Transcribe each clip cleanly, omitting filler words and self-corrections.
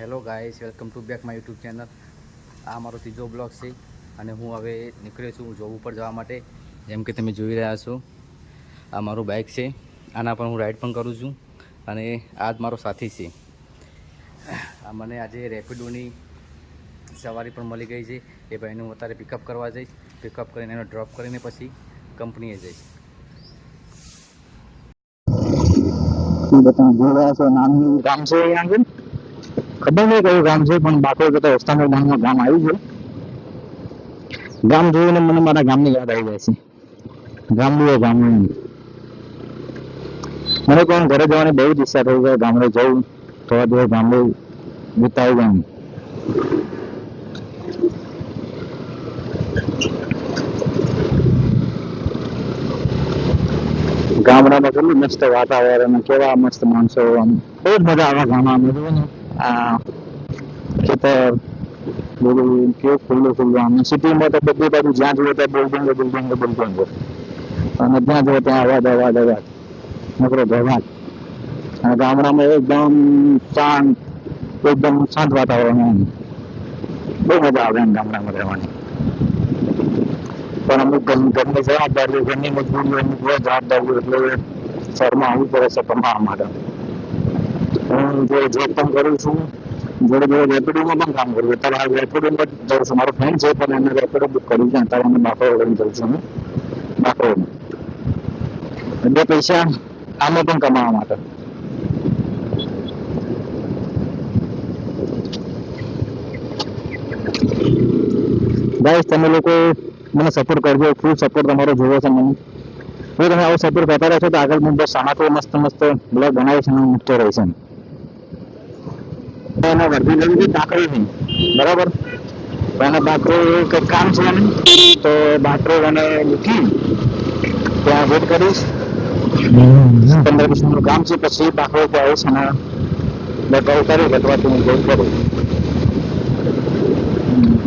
Hello guys, welcome to back my YouTube channel. આ મારો ત્રીજો બ્લોગ છે અને હું હવે નીકળ્યો છું જોબ ઉપર જવા માટે. જેમ કે તમે જોઈ રહ્યા છો, આ મારું બાઇક છે. આના પર હું રાઈડ પણ કરું છું અને આ જ મારો સાથી છે. આ મને આજે રેપિડોની સવારી પણ મળી ગઈ છે. એ ભાઈને હું અત્યારે પિકઅપ કરવા જઈશ. પિકઅપ કરીને એને ડ્રોપ કરીને પછી કંપનીએ જઈશ. નાનું ગામ છે અહીંયા આગળ. ખબર નહીં કયું ગામ છે, પણ બાકોર કરતા રસ્તામાં નાનું ગામ આવ્યું છે. ગામ જોઈને મને મારા ગામની યાદ આવી જાય છે. ગામડું ગામડું મને પણ ઘરે જવાની બહુ જ ઈચ્છા થઈ છે. ગામડે જવું, થોડા દિવસ ગામડે વિતાવી જાઉં. ગામડામાં કેટલું મસ્ત વાતાવરણ, કેવા મસ્ત માણસો, બહુ જ મજા આવે ગામડામાં. આ ખેતર બધું કેવું ખુલ્લું ખુલ્લું. આમ સિટીમાં તો બધી બાજુ જ્યાં જોઈએ ત્યાં બિલ્ડિંગ અને જ્યાં જોઈએ ત્યાં અવાજ નકરો ભેગાટ. અને ગામડામાં એકદમ શાંત વાતાવરણ. બહુ મજા આવે એમ ગામડામાં રહેવાની. પણ અમુક ઘરની જવાબદારી, ઘરની મજબૂરી, અમુક જવાબદારી એટલે શહેરમાં આવવું પડે છે કમાવા માટે. હું જે જોબ પણ કરું છું, જોડે જોડે રેપિડોમાં પણ કામ કરું. અત્યારે રેપિડોમાં જ જાઉં છું. મારો ફ્રેન્ડ છે પણ એને રેપિડો બુક કર્યું છે. અત્યારે અમે બાકોર લઈને જઉં છું. બાકોર બે પૈસા આમાં પણ કમાવા માટે. ગાઈસ, તમે લોકો મને સપોર્ટ કરજો. ફૂલ સપોર્ટ તમારો જોવો છે મને. જો તમે આવો સપોર્ટ કરતા રહેશો તો આગળ હું બસ આમાં તો મસ્ત મસ્ત બ્લોગ બનાવીશ અને મૂકતો રહીશ. એના વર્ધી લેવું છે બાકરો નહીં, બરાબર? એના બાકરો કંઈક કામ છે ને, તો બાકરો એને મૂકી ત્યાં વેટ કરીશ. 15-20 મિનિટનું કામ છે, પછી બાકરો ત્યાં આવીશ અને બતાવું કરીશ અથવા તો હું વેટ કરું.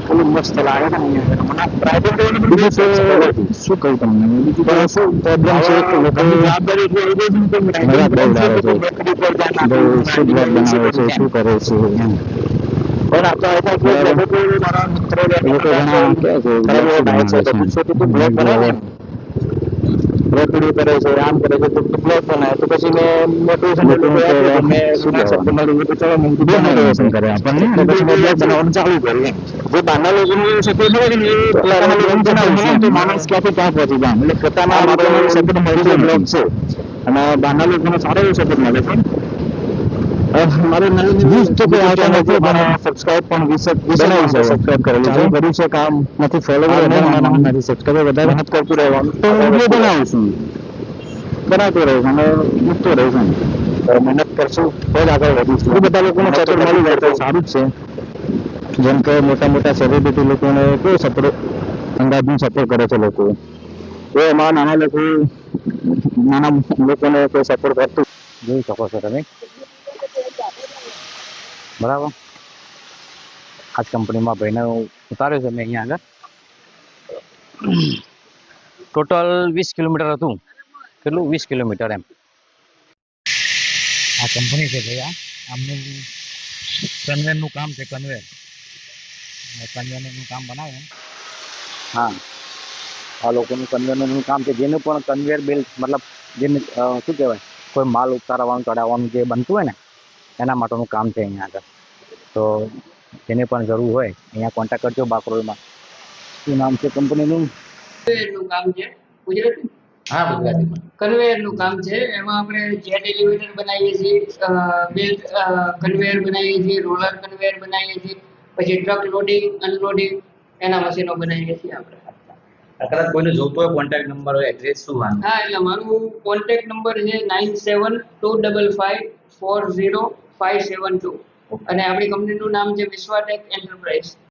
કેટલું મસ્ત લાગે છે ને. શું કહું તમને, બીજું પણ શું પ્રોબ્લેમ છે કે લોકો મજાક બહુ ઉડાવે છે. શું બ્લોગ બનાવે છે, શું કરે છે એમ. પણ એ લોકો ઘણા કહે છે બ્લોગ શું બનાવે છે એમ. રેપિડો કરે છે, આમ કરે છે, તો બ્લોગ બનાવે. તો પછી મેં મોટિવેશન મોટિવેશન કરે આપણને. પછી મેં બ્લોગ બનાવવાનું ચાલુ કર્યું એમ. જે બહારના લોકોનું સપોર્ટ હોય ને, એ પોતાના લોકોનું સપોર્ટ મળે તો માણસ ક્યાંથી ક્યાં પહોંચી જાય. એટલે પોતાના લોકોનો સપોર્ટ મળતો બ્લોગ છે અને બહારના લોકોનો સારો એવો સપોર્ટ મળે છે. મારે નવી તો કોઈ આવતા નથી, પણ સબસ્ક્રાઇબ પણ 20 સબસ્ક્રાઇબ કરેલું ચાલુ કર્યું છે કામ. નથી ફોલો નથી સબસ્ક્રાઇબ વધારે મહેનત કરતું રહેવાનું. તો હું વિડીયો બનાવું છું, બનાવતો રહીશ અને મૂકતો રહીશ. મહેનત કરશું તો જ આગળ વધીશું. બધા લોકોને સપોર્ટ મળી જાય તો સારું જ છે. જેમ કે મોટા મોટા સેલિબ્રિટી લોકોને કેવો સપોર્ટ, અંદાજનો સપોર્ટ કરે છે લોકો. તો એમાં નાના લોકોને કોઈ સપોર્ટ કરતું જોઈ શકો છો તમે, બરાબર? આ કંપનીમાં ભાઈને ઉતાર્યો છે મેં અહીંયા આગળ. ટોટલ 20 કિલોમીટર હતું. કેટલું? 20 કિલોમીટર એમ. આ કંપની છે ભાઈ. આમનું કન્વેયરનું કામ છે. કન્વેયરનું કામ બનાવે. હા, આ લોકોનું કન્વેયરનું કામ છે. જેનું પણ કન્વેયર બેલ્ટ, મતલબ જેને શું કહેવાય, કોઈ માલ ઉતારવાનું ચડાવવાનું જે બનતું હોય ને, એના માટેનું કામ છે અહીંયા આગળ. તો જેને પણ જરૂર હોય અહીંયા કોન્ટેક્ટ કરજો. બાકરોલમાં. શું નામ છે કંપનીનું? કન્વેયરનું કામ છે. ગુજરાતી? હા, ગુજરાતીમાં. કન્વેયરનું કામ છે. એમાં આપણે જેટ એલિવેટર બનાવીએ છીએ, બેલ્ટ કન્વેયર બનાવીએ છીએ, રોલર કન્વેયર બનાવીએ છીએ, પછી ટ્રક લોડિંગ, અનલોડિંગ એના મશીનો બનાવીએ છીએ આપણે. કદાચ કોઈને જોતો હોય, કોન્ટેક્ટ નંબર હોય, એડ્રેસ શું? હા, એટલે મારું કોન્ટેક્ટ નંબર છે 9725540572 અને આપણી કંપનીનું નામ છે વિશ્વાટેક એન્ટરપ્રાઇઝ.